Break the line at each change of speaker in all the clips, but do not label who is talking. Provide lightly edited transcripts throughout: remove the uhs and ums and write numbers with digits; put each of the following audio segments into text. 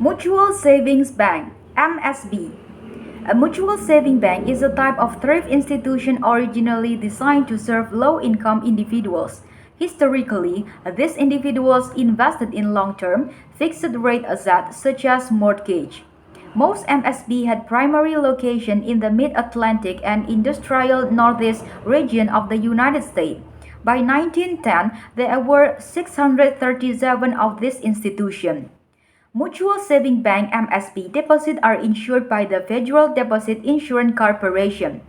Mutual Savings Bank (MSB). A mutual saving bank is a type of thrift institution originally designed to serve low-income individuals. Historically, these individuals invested in long-term, fixed-rate assets such as mortgage. Most MSB had primary location in the Mid-Atlantic and industrial Northeast region of the United States. By 1910, there were 637 of these institutions. Mutual Saving Bank (MSB) deposits are insured by the Federal Deposit Insurance Corporation.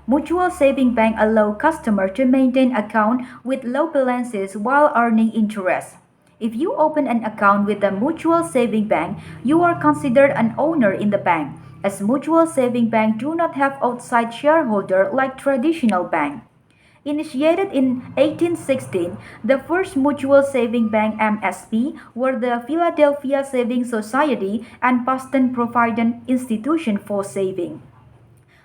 Mutual Saving Bank allow customers to maintain account with low balances while earning interest. If you open an account with a mutual saving bank, you are considered an owner in the bank, as mutual saving banks do not have outside shareholder like traditional banks. Initiated in 1816, the first mutual saving bank (MSB) were the Philadelphia Saving Society and Boston Provident Institution for Saving.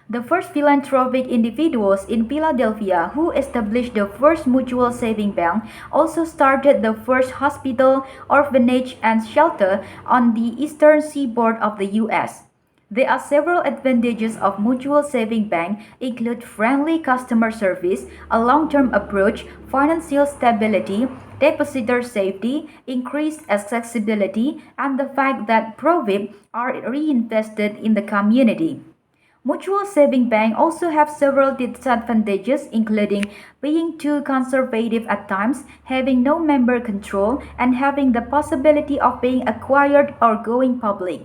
The first philanthropic individuals in Philadelphia who established the first mutual saving bank also started the first hospital, orphanage, and shelter on the eastern seaboard of the U.S. There are several advantages of mutual saving bank include friendly customer service, a long-term approach, financial stability, depositor safety, increased accessibility, and the fact that profits are reinvested in the community. Mutual saving banks also have several disadvantages including being too conservative at times, having no member control, and having the possibility of being acquired or going public.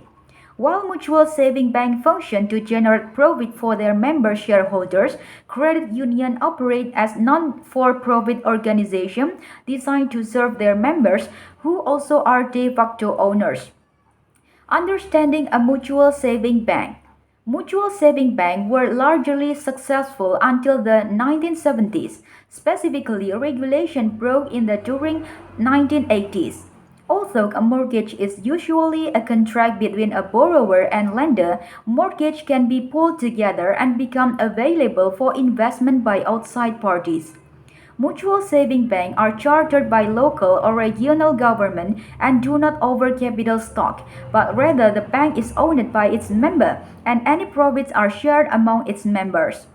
While mutual saving banks function to generate profit for their member shareholders, credit unions operate as non-for-profit organizations designed to serve their members who also are de facto owners. Understanding a mutual saving bank. Mutual saving banks were largely successful until the 1970s. Specifically, regulation broke in the during 1980s. Although a mortgage is usually a contract between a borrower and lender, mortgage can be pulled together and become available for investment by outside parties. Mutual saving banks are chartered by local or regional government and do not own capital stock, but rather the bank is owned by its member and any profits are shared among its members.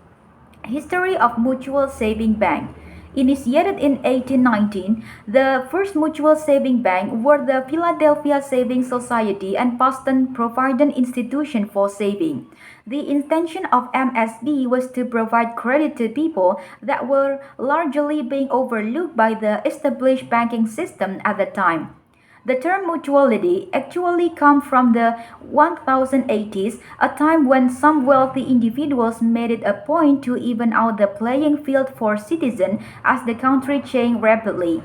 History of Mutual Saving Bank. Initiated in 1819, the first mutual saving bank were the Philadelphia Saving Society and Boston Provident Institution for Saving. The intention of MSB was to provide credit to people that were largely being overlooked by the established banking system at the time. The term mutuality actually comes from the 1080s, a time when some wealthy individuals made it a point to even out the playing field for citizens as the country changed rapidly.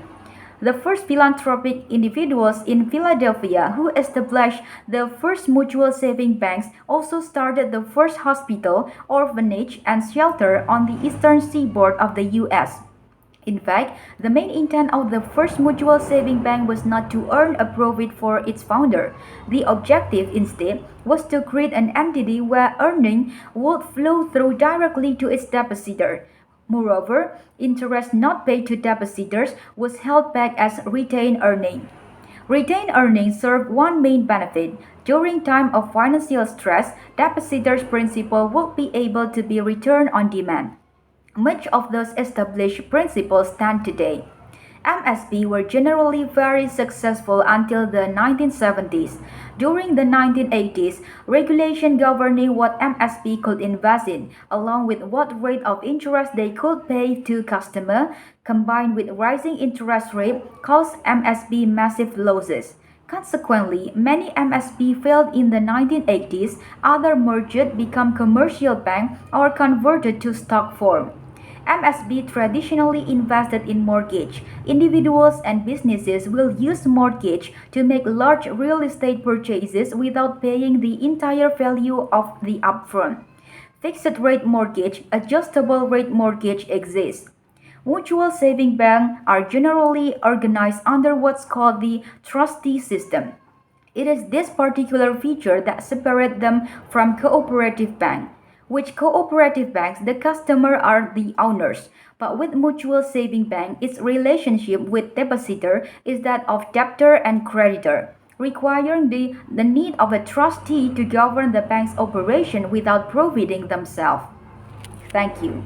The first philanthropic individuals in Philadelphia who established the first mutual saving banks also started the first hospital, orphanage, and shelter on the eastern seaboard of the U.S. In fact, the main intent of the first mutual saving bank was not to earn a profit for its founder. The objective, instead, was to create an entity where earnings would flow through directly to its depositor. Moreover, interest not paid to depositors was held back as retained earnings. Retained earnings serve one main benefit. During time of financial stress, depositors' principal would be able to be returned on demand. Much of those established principles stand today. MSB were generally very successful until the 1970s. During the 1980s, regulation governing what MSB could invest in, along with what rate of interest they could pay to customers, combined with rising interest rate, caused MSB massive losses. Consequently, many MSB failed in the 1980s, others merged, become commercial banks, or converted to stock form. MSB traditionally invested in mortgage. Individuals and businesses will use mortgage to make large real estate purchases without paying the entire value of the upfront. Fixed rate mortgage, adjustable rate mortgage exists. Mutual saving banks are generally organized under what's called the trustee system. It is this particular feature that separates them from cooperative banks. With cooperative banks, the customers are the owners, but with mutual saving bank, its relationship with depositor is that of debtor and creditor. requiring the need of a trustee to govern the bank's operation without providing themselves. Thank you.